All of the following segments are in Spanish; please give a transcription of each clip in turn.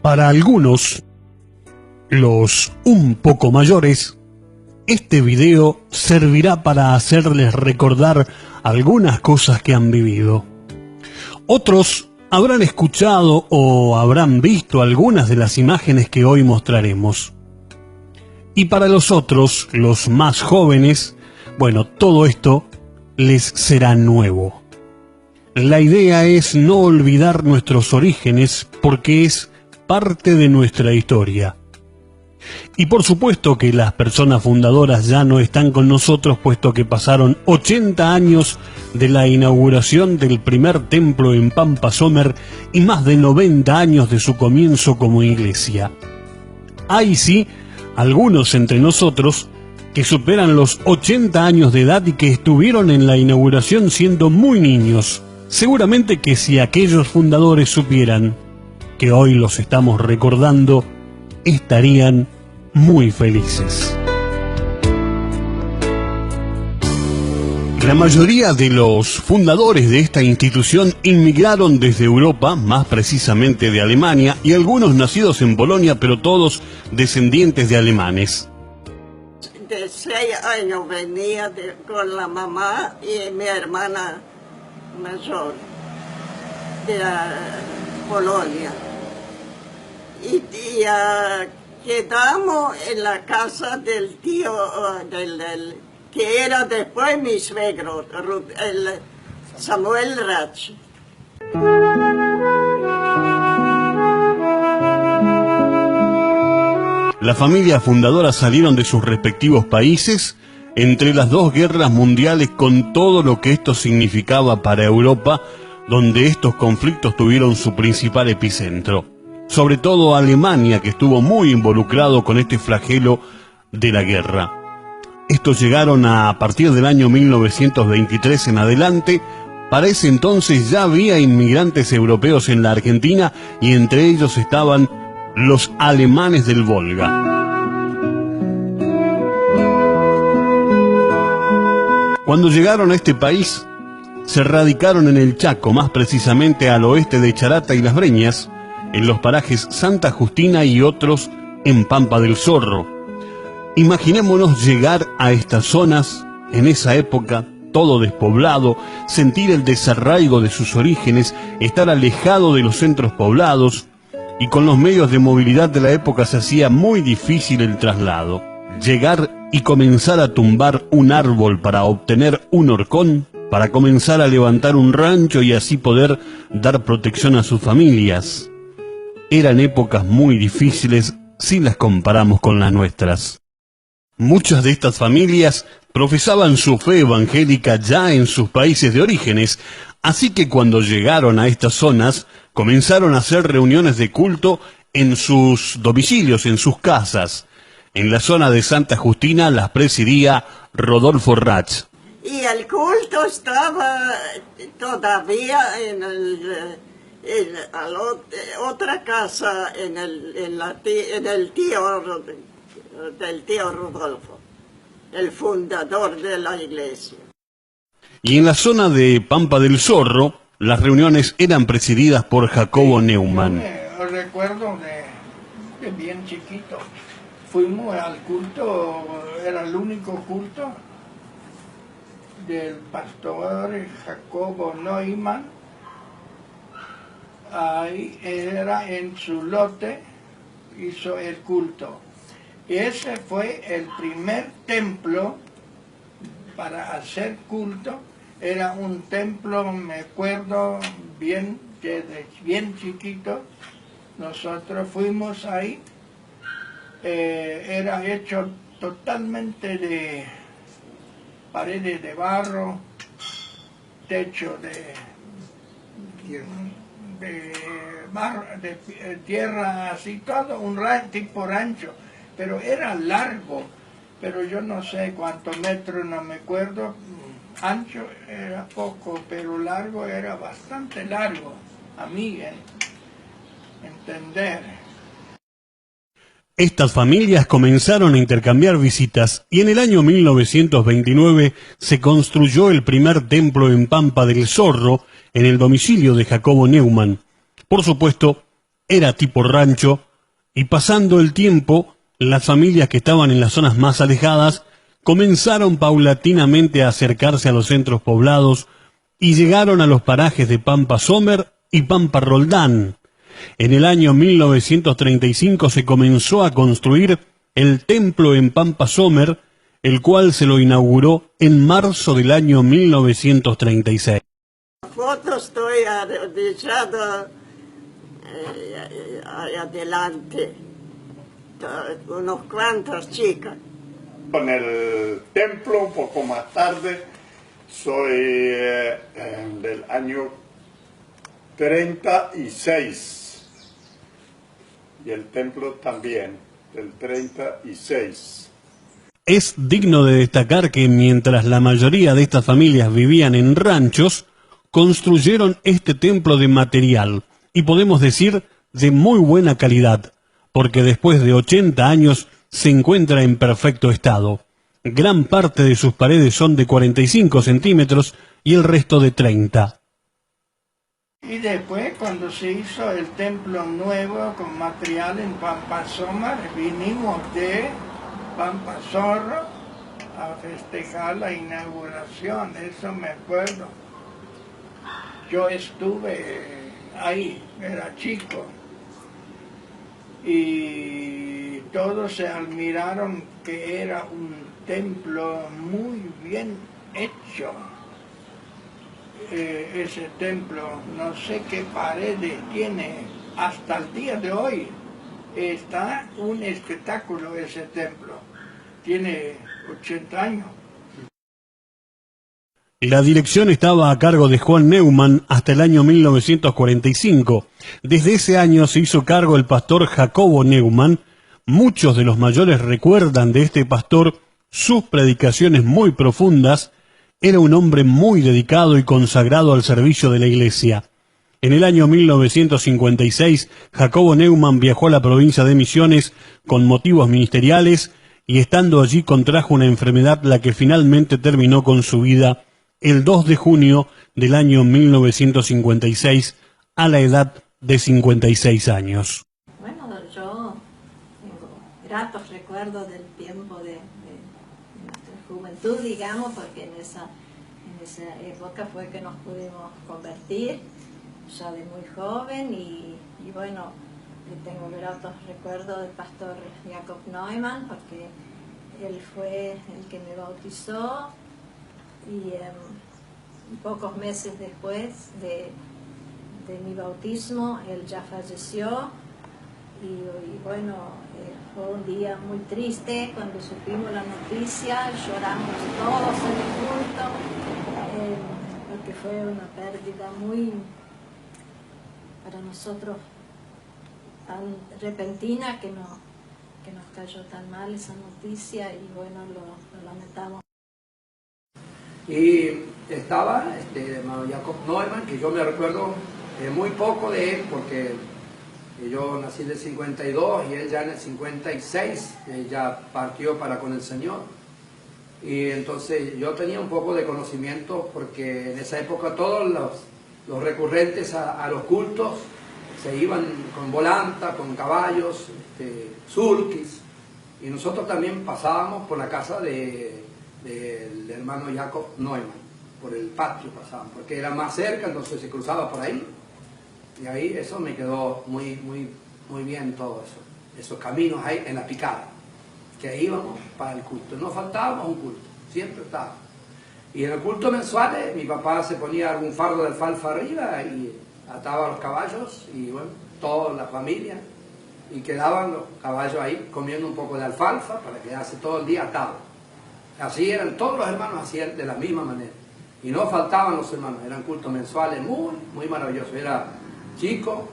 Para algunos, los un poco mayores, este video servirá para hacerles recordar algunas cosas que han vivido. Otros habrán escuchado o habrán visto algunas de las imágenes que hoy mostraremos. Y para los otros, los más jóvenes, bueno, todo esto les será nuevo. La idea es no olvidar nuestros orígenes porque es parte de nuestra historia. Y por supuesto que las personas fundadoras ya no están con nosotros, puesto que pasaron 80 años de la inauguración del primer templo en Pampa Sommer y más de 90 años de su comienzo como iglesia. Hay sí algunos entre nosotros que superan los 80 años de edad y que estuvieron en la inauguración siendo muy niños. Seguramente que si aquellos fundadores supieran que hoy los estamos recordando, estarían muy felices. La mayoría de los fundadores de esta institución inmigraron desde Europa, más precisamente de Alemania, y algunos nacidos en Polonia, pero todos descendientes de alemanes. De 6 años venía con la mamá y mi hermana mayor de Polonia. Y quedamos en la casa del tío, que era después mi suegro, el Samuel Rach. La familia fundadora salieron de sus respectivos países entre las dos guerras mundiales con todo lo que esto significaba para Europa, donde estos conflictos tuvieron su principal epicentro. Sobre todo Alemania, que estuvo muy involucrado con este flagelo de la guerra. Estos llegaron a partir del año 1923 en adelante. Para ese entonces ya había inmigrantes europeos en la Argentina y entre ellos estaban los alemanes del Volga. Cuando llegaron a este país, se radicaron en el Chaco, más precisamente al oeste de Charata y Las Breñas, en los parajes Santa Justina y otros en Pampa del Zorro. Imaginémonos llegar a estas zonas, en esa época, todo despoblado, sentir el desarraigo de sus orígenes, estar alejado de los centros poblados, y con los medios de movilidad de la época se hacía muy difícil el traslado. Llegar y comenzar a tumbar un árbol para obtener un horcón, para comenzar a levantar un rancho y así poder dar protección a sus familias. Eran épocas muy difíciles si las comparamos con las nuestras. Muchas de estas familias profesaban su fe evangélica ya en sus países de orígenes, así que cuando llegaron a estas zonas, comenzaron a hacer reuniones de culto en sus domicilios, en sus casas. En la zona de Santa Justina las presidía Rodolfo Rach. Y el culto estaba todavía en otra casa, en el tío del tío Rodolfo, el fundador de la iglesia. Y en la zona de Pampa del Zorro, las reuniones eran presididas por Jacobo Neumann. Yo recuerdo de bien chiquito, fuimos al culto, era el único culto del pastor Jacobo Neumann. Ahí era en su lote, hizo el culto. Ese fue el primer templo para hacer culto. Era un templo, me acuerdo bien, desde bien chiquito. Nosotros fuimos ahí. Era hecho totalmente de paredes de barro, techo de tierra, así todo, un tipo rancho, pero era largo, pero yo no sé cuántos metros, no me acuerdo, ancho era poco, pero largo era bastante largo, a mí, entender. Estas familias comenzaron a intercambiar visitas y en el año 1929 se construyó el primer templo en Pampa del Zorro, en el domicilio de Jacobo Neumann. Por supuesto, era tipo rancho, y pasando el tiempo, las familias que estaban en las zonas más alejadas comenzaron paulatinamente a acercarse a los centros poblados y llegaron a los parajes de Pampa Sommer y Pampa Roldán. En el año 1935 se comenzó a construir el templo en Pampa Sommer, el cual se lo inauguró en marzo del año 1936. Fotos estoy arrodillado adelante, unos cuantos chicos. En el templo, un poco más tarde, soy del año 36. Y el templo también, del 36. Es digno de destacar que mientras la mayoría de estas familias vivían en ranchos, construyeron este templo de material, y podemos decir de muy buena calidad, porque después de 80 años se encuentra en perfecto estado. Gran parte de sus paredes son de 45 centímetros y el resto de 30. Y después, cuando se hizo el templo nuevo con material en Pampa Sommer, vinimos de Pampa Zorro a festejar la inauguración, eso me acuerdo. Yo estuve ahí, era chico, y todos se admiraron que era un templo muy bien hecho. Ese templo, no sé qué paredes tiene, hasta el día de hoy está un espectáculo ese templo, tiene 80 años. La dirección estaba a cargo de Juan Neumann hasta el año 1945. Desde ese año se hizo cargo el pastor Jacobo Neumann. Muchos de los mayores recuerdan de este pastor sus predicaciones muy profundas. Era un hombre muy dedicado y consagrado al servicio de la iglesia. En el año 1956, Jacobo Neumann viajó a la provincia de Misiones con motivos ministeriales y estando allí contrajo una enfermedad la que finalmente terminó con su vida el 2 de junio del año 1956 a la edad de 56 años. Bueno, yo tengo gratos recuerdos del tiempo de nuestra juventud, digamos, porque en esa época fue que nos pudimos convertir, ya de muy joven, y bueno, tengo gratos recuerdos del pastor Jacob Neumann, porque él fue el que me bautizó, y pocos meses después de mi bautismo él ya falleció, y bueno, fue un día muy triste cuando supimos la noticia, lloramos todos en el culto, porque fue una pérdida muy, para nosotros, tan repentina, que nos cayó tan mal esa noticia, y bueno, lo lamentamos. Y estaba hermano Jacob Neumann, que yo me recuerdo muy poco de él, porque yo nací en el 52 y él ya en el 56 ya partió para con el Señor. Y entonces yo tenía un poco de conocimiento, porque en esa época todos los recurrentes a los cultos se iban con volanta, con caballos, sulkis, y nosotros también pasábamos por la casa del hermano Jacob Neumann, por el patio pasábamos, porque era más cerca, entonces se cruzaba por ahí, y ahí eso me quedó muy bien, todo eso, esos caminos ahí en la picada, que íbamos para el culto, no faltábamos un culto, siempre estábamos. Y en el culto mensual mi papá se ponía algún fardo de alfalfa arriba y ataba los caballos, y bueno, toda la familia, y quedaban los caballos ahí comiendo un poco de alfalfa para quedarse todo el día atados. Así eran, todos los hermanos hacían de la misma manera, y no faltaban los hermanos, eran cultos mensuales muy maravillosos. Era chico,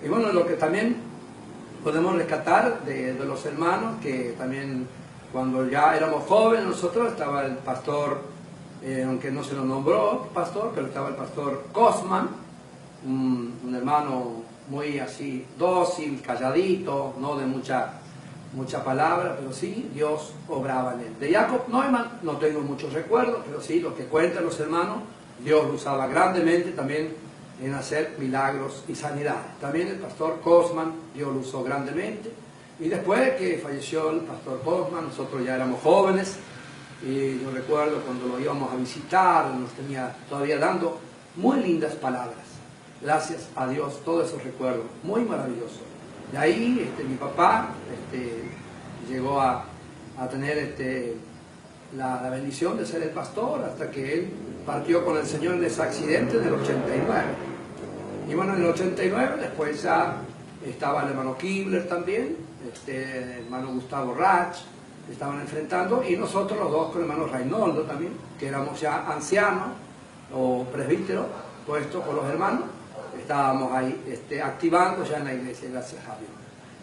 y bueno, lo que también podemos rescatar de los hermanos, que también cuando ya éramos jóvenes nosotros, estaba el pastor, aunque no se nos nombró pastor, pero estaba el pastor Cosman, un hermano muy así dócil, calladito, no de mucha palabra, pero sí Dios obraba en él. De Jacob Neumann no tengo muchos recuerdos, pero sí los que cuentan los hermanos, Dios lo usaba grandemente también en hacer milagros y sanidades. También el pastor Cosman, Dios lo usó grandemente. Y después que falleció el pastor Cosman, nosotros ya éramos jóvenes, y yo recuerdo cuando lo íbamos a visitar, nos tenía todavía dando muy lindas palabras. Gracias a Dios, todos esos recuerdos, muy maravillosos. De ahí mi papá llegó a tener la bendición de ser el pastor hasta que él partió con el Señor en ese accidente en el 89. Y bueno, en el 89 después ya estaba el hermano Kibler también, el hermano Gustavo Rach, que estaban enfrentando, y nosotros los dos con el hermano Reinaldo también, que éramos ya ancianos o presbíteros, puestos por los hermanos, estábamos ahí activando ya en la iglesia, gracias a Dios.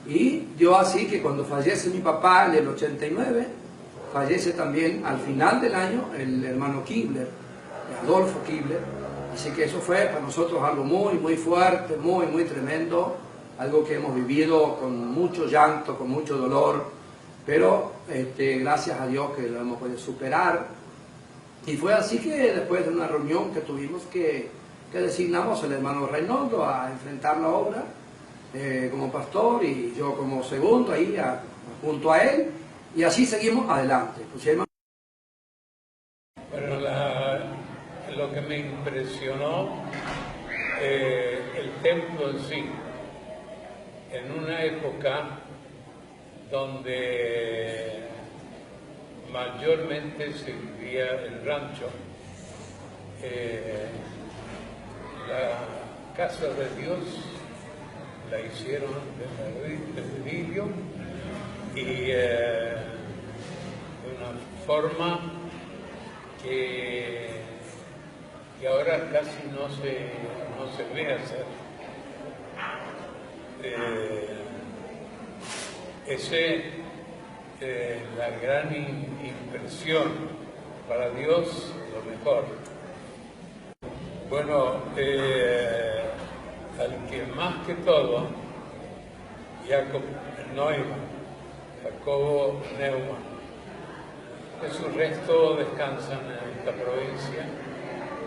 Y yo así que cuando fallece mi papá en el 89, fallece también al final del año el hermano Kibler, Adolfo Kibler, así que eso fue para nosotros algo muy, muy fuerte, muy, muy tremendo, algo que hemos vivido con mucho llanto, con mucho dolor, pero gracias a Dios que lo hemos podido superar. Y fue así que después de una reunión que tuvimos que designamos al hermano Reinaldo a enfrentar la obra como pastor y yo como segundo ahí junto a él, y así seguimos adelante. Bueno, lo que me impresionó, el templo en sí, en una época donde mayormente se vivía el rancho, la casa de Dios la hicieron de ladrillo y de una forma que ahora casi no se ve hacer. La gran impresión para Dios, lo mejor. Bueno, al que más que todo, Jacobo Neumann, que sus restos descansan en esta provincia,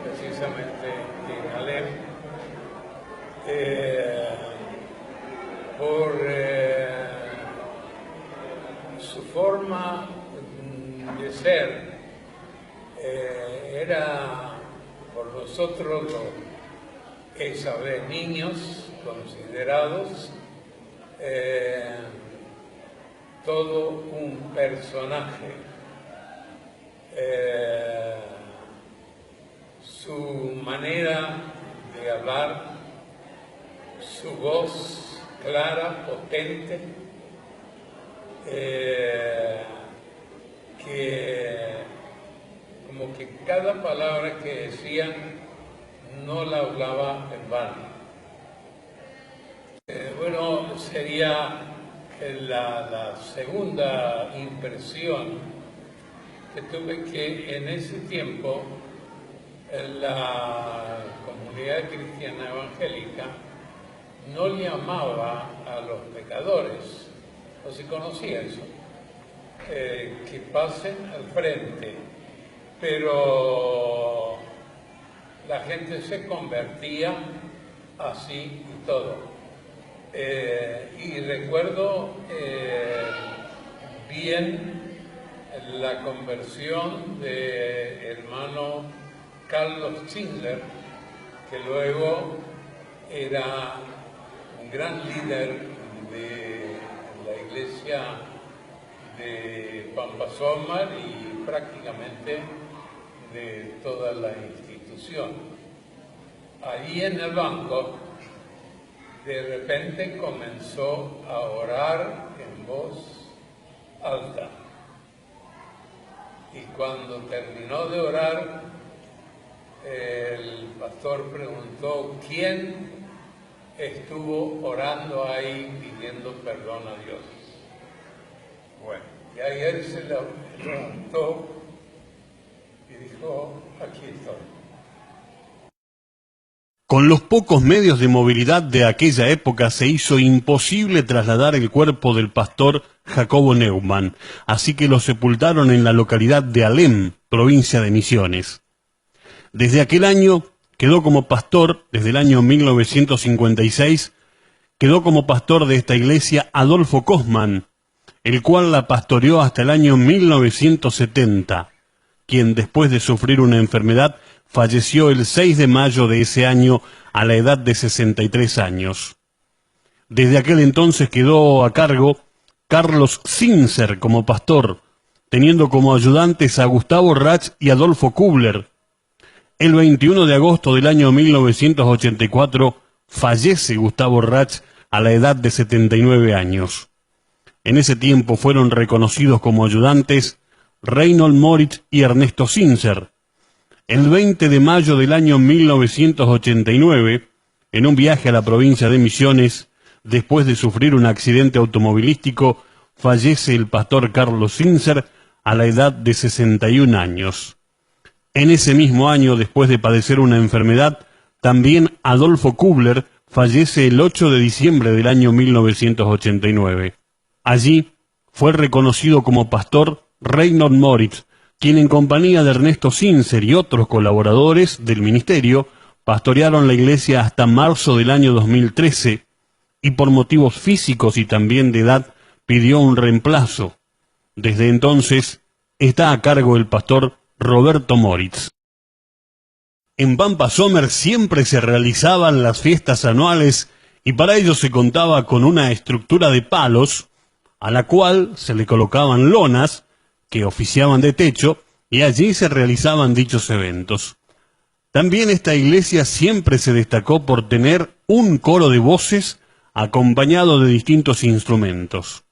precisamente en Alem, por su forma de ser, era por nosotros esa vez niños considerados todo un personaje. Su manera de hablar, su voz clara, potente, que como que cada palabra que decían no la hablaba en vano. Bueno, sería la segunda impresión que tuve, que en ese tiempo la comunidad cristiana evangélica no llamaba a los pecadores, no se conocía eso, que pasen al frente, pero la gente se convertía así y todo. Y recuerdo bien la conversión de hermano Carlos Schindler, que luego era un gran líder de la iglesia de Pampasomar y prácticamente de toda la institución. Allí en el banco, de repente comenzó a orar en voz alta. Y cuando terminó de orar, el pastor preguntó quién estuvo orando ahí pidiendo perdón a Dios. Bueno, y ahí él se levantó y dijo, aquí estoy. Con los pocos medios de movilidad de aquella época se hizo imposible trasladar el cuerpo del pastor Jacobo Neumann, así que lo sepultaron en la localidad de Alem, provincia de Misiones. Desde aquel año quedó como pastor desde el año 1956, quedó como pastor de esta iglesia Adolfo Cosman, el cual la pastoreó hasta el año 1970, quien después de sufrir una enfermedad falleció el 6 de mayo de ese año a la edad de 63 años. Desde aquel entonces quedó a cargo Carlos Sincer como pastor, teniendo como ayudantes a Gustavo Rach y Adolfo Kubler. El 21 de agosto del año 1984 fallece Gustavo Rach a la edad de 79 años. En ese tiempo fueron reconocidos como ayudantes Reinhold Moritz y Ernesto Sincer. El 20 de mayo del año 1989, en un viaje a la provincia de Misiones, después de sufrir un accidente automovilístico, fallece el pastor Carlos Sincer a la edad de 61 años. En ese mismo año, después de padecer una enfermedad, también Adolfo Kubler fallece el 8 de diciembre del año 1989. Allí fue reconocido como pastor Reinhold Moritz, quien en compañía de Ernesto Sincer y otros colaboradores del ministerio pastorearon la iglesia hasta marzo del año 2013 y por motivos físicos y también de edad pidió un reemplazo. Desde entonces está a cargo el pastor Roberto Moritz. En Pampa Sommer siempre se realizaban las fiestas anuales y para ello se contaba con una estructura de palos a la cual se le colocaban lonas que oficiaban de techo y allí se realizaban dichos eventos. También esta iglesia siempre se destacó por tener un coro de voces acompañado de distintos instrumentos.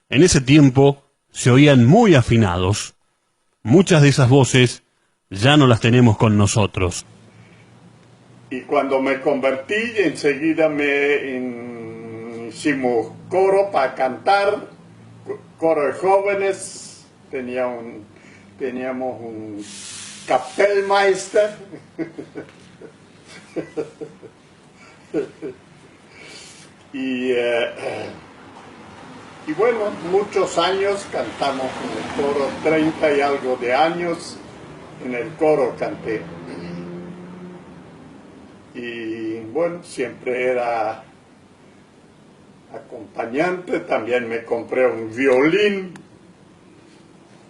En ese tiempo se oían muy afinados. Muchas de esas voces ya no las tenemos con nosotros. Y cuando me convertí, enseguida hicimos coro para cantar, coro de jóvenes, teníamos un Kapellmeister, y bueno, muchos años cantamos en el coro, 30 y algo de años en el coro canté. Y bueno, siempre era acompañante, también me compré un violín,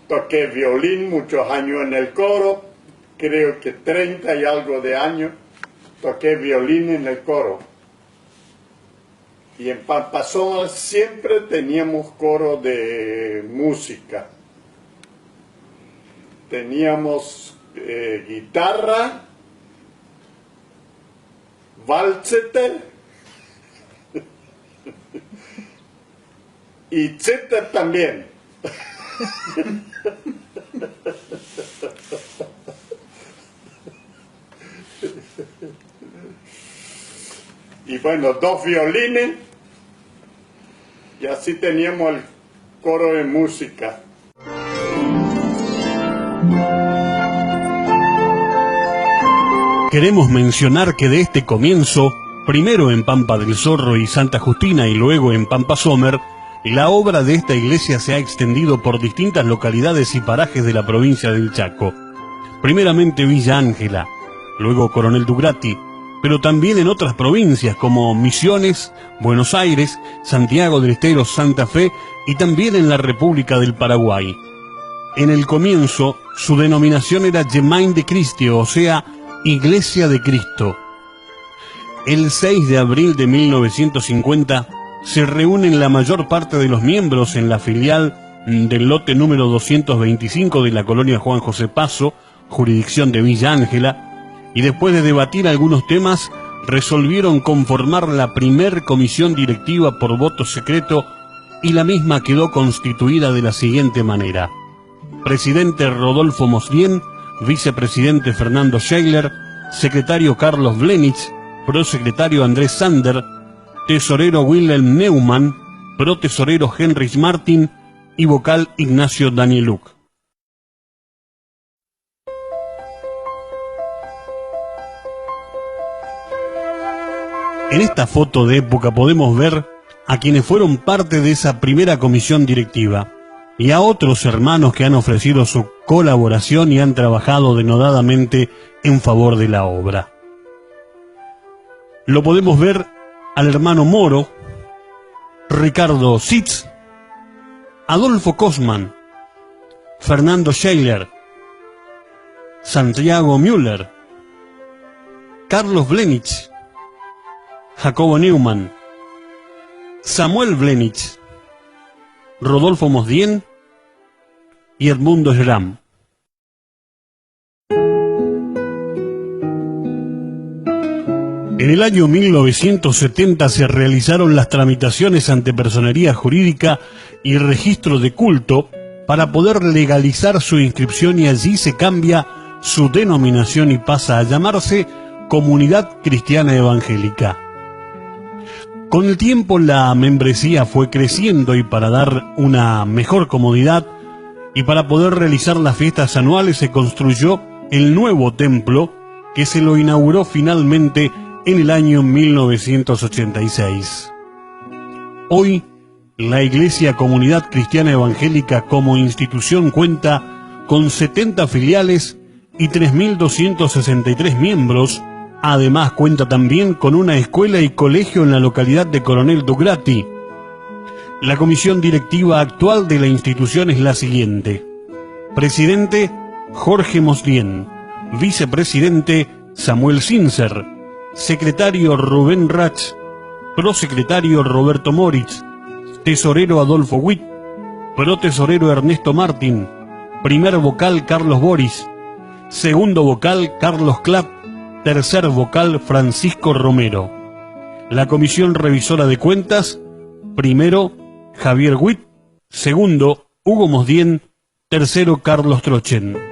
toqué violín muchos años en el coro, creo que 30 y algo de años toqué violín en el coro. Y en Pampa Sommer siempre teníamos coro de música. Teníamos guitarra, Walzete y Zeter también. Y bueno, 2 violines y así teníamos el coro de música. Queremos mencionar que de este comienzo, primero en Pampa del Zorro y Santa Justina y luego en Pampa Sommer, la obra de esta iglesia se ha extendido por distintas localidades y parajes de la provincia del Chaco. Primeramente Villa Ángela, luego Coronel Dugrati, pero también en otras provincias como Misiones, Buenos Aires, Santiago del Estero, Santa Fe y también en la República del Paraguay. En el comienzo, su denominación era Gemeinde de Christi, o sea, Iglesia de Cristo. El 6 de abril de 1950 se reúnen la mayor parte de los miembros en la filial del lote número 225 de la colonia Juan José Paso, jurisdicción de Villa Ángela, y después de debatir algunos temas, resolvieron conformar la primer comisión directiva por voto secreto y la misma quedó constituida de la siguiente manera: presidente Rodolfo Moslien, vicepresidente Fernando Scheiler, secretario Carlos Blenich, prosecretario Andrés Sander, tesorero Wilhelm Neumann, protesorero Heinrich Martin y vocal Ignacio Danieluk. En esta foto de época podemos ver a quienes fueron parte de esa primera comisión directiva y a otros hermanos que han ofrecido su colaboración y han trabajado denodadamente en favor de la obra. lo podemos ver al hermano Moro, Ricardo Sitz, Adolfo Cosman, Fernando Scheiler, Santiago Müller, Carlos Blenich, Jacobo Neumann, Samuel Blenich, Rodolfo Mosdien y Edmundo Schramm. En el año 1970 se realizaron las tramitaciones ante Personería Jurídica y Registro de Culto para poder legalizar su inscripción, y allí se cambia su denominación y pasa a llamarse Comunidad Cristiana Evangélica. Con el tiempo la membresía fue creciendo, y para dar una mejor comodidad y para poder realizar las fiestas anuales se construyó el nuevo templo, que se lo inauguró finalmente en el año 1986. Hoy, la Iglesia Comunidad Cristiana Evangélica como institución cuenta con 70 filiales y 3.263 miembros. Además cuenta también con una escuela y colegio en la localidad de Coronel Dugrati. La comisión directiva actual de la institución es la siguiente: presidente Jorge Mosdien, vicepresidente Samuel Sincer, secretario Rubén Rach, prosecretario Roberto Moritz, tesorero Adolfo Witt, protesorero Ernesto Martín, primer vocal Carlos Boris, segundo vocal Carlos Clapp, tercer vocal Francisco Romero. La comisión revisora de cuentas: primero Javier Witt, segundo Hugo Mosdien, tercero Carlos Trochen.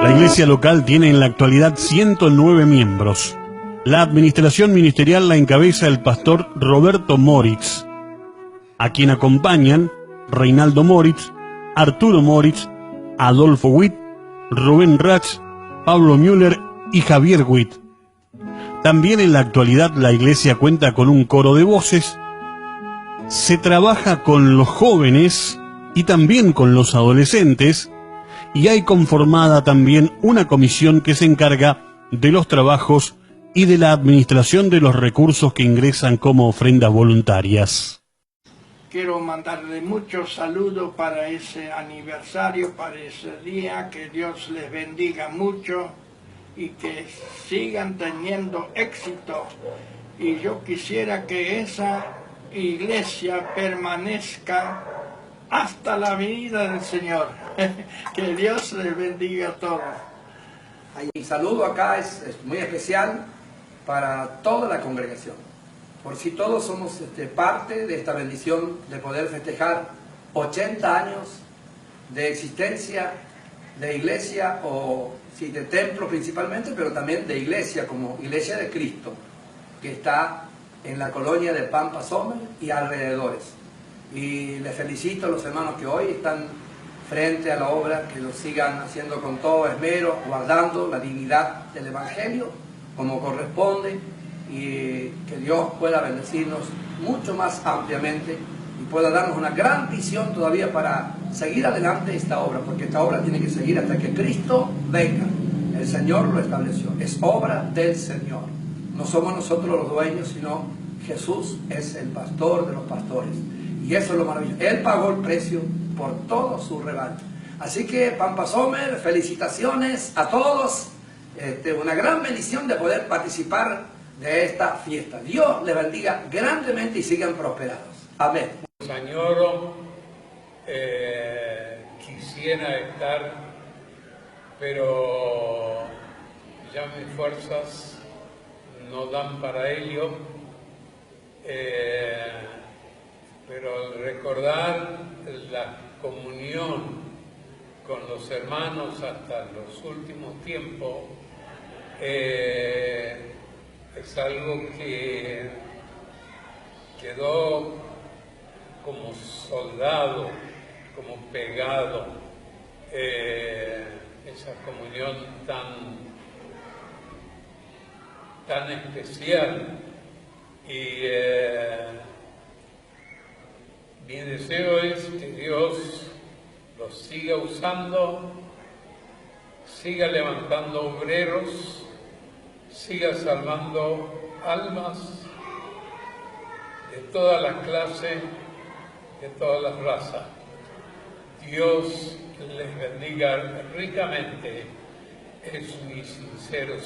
La iglesia local tiene en la actualidad 109 miembros. La administración ministerial la encabeza el pastor Roberto Moritz, a quien acompañan Reinaldo Moritz, Arturo Moritz, Adolfo Witt, Rubén Rach, Pablo Müller y Javier Witt. También en la actualidad la iglesia cuenta con un coro de voces. Se trabaja con los jóvenes y también con los adolescentes, y hay conformada también una comisión que se encarga de los trabajos y de la administración de los recursos que ingresan como ofrendas voluntarias. Quiero mandarle muchos saludos para ese aniversario, para ese día. Que Dios les bendiga mucho y que sigan teniendo éxito. Y yo quisiera que esa iglesia permanezca hasta la venida del Señor. Que Dios les bendiga a todos. Mi saludo acá es muy especial para toda la congregación. Por si todos somos parte de esta bendición de poder festejar 80 años de existencia de iglesia, o sí, de templo principalmente, pero también de iglesia como Iglesia de Cristo, que está en la colonia de Pampa Sommer y alrededores. Y les felicito a los hermanos que hoy están frente a la obra, que lo sigan haciendo con todo esmero, guardando la dignidad del Evangelio como corresponde, y que Dios pueda bendecirnos mucho más ampliamente y pueda darnos una gran visión todavía para seguir adelante esta obra, porque esta obra tiene que seguir hasta que Cristo venga. El Señor lo estableció, es obra del Señor. No somos nosotros los dueños, sino Jesús es el pastor de los pastores. Y eso es lo maravilloso. Él pagó el precio por todo su rebaño. Así que Pampa Sommer, felicitaciones a todos. Una gran bendición de poder participar de esta fiesta. Dios les bendiga grandemente y sigan prosperados. Amén. Añoro, quisiera estar, pero ya mis fuerzas no dan para ello. Pero recordar la comunión con los hermanos hasta los últimos tiempos es algo que quedó como soldado, como pegado, esa comunión tan especial. Y mi deseo es que Dios los siga usando, siga levantando obreros, siga salvando almas de todas las clases, de todas las razas. Dios les bendiga ricamente, es mi sincero.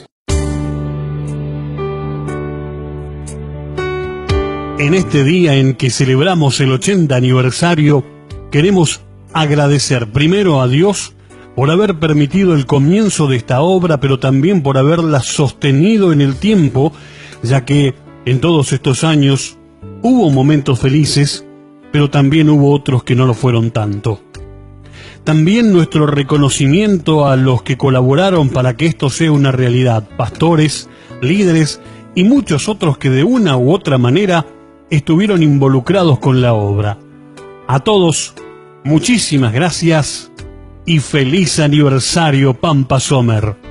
En este día en que celebramos el 80 aniversario, queremos agradecer primero a Dios por haber permitido el comienzo de esta obra, pero también por haberla sostenido en el tiempo, ya que en todos estos años hubo momentos felices, pero también hubo otros que no lo fueron tanto. También nuestro reconocimiento a los que colaboraron para que esto sea una realidad, pastores, líderes y muchos otros que de una u otra manera estuvieron involucrados con la obra. A todos, muchísimas gracias y feliz aniversario Pampa Sommer.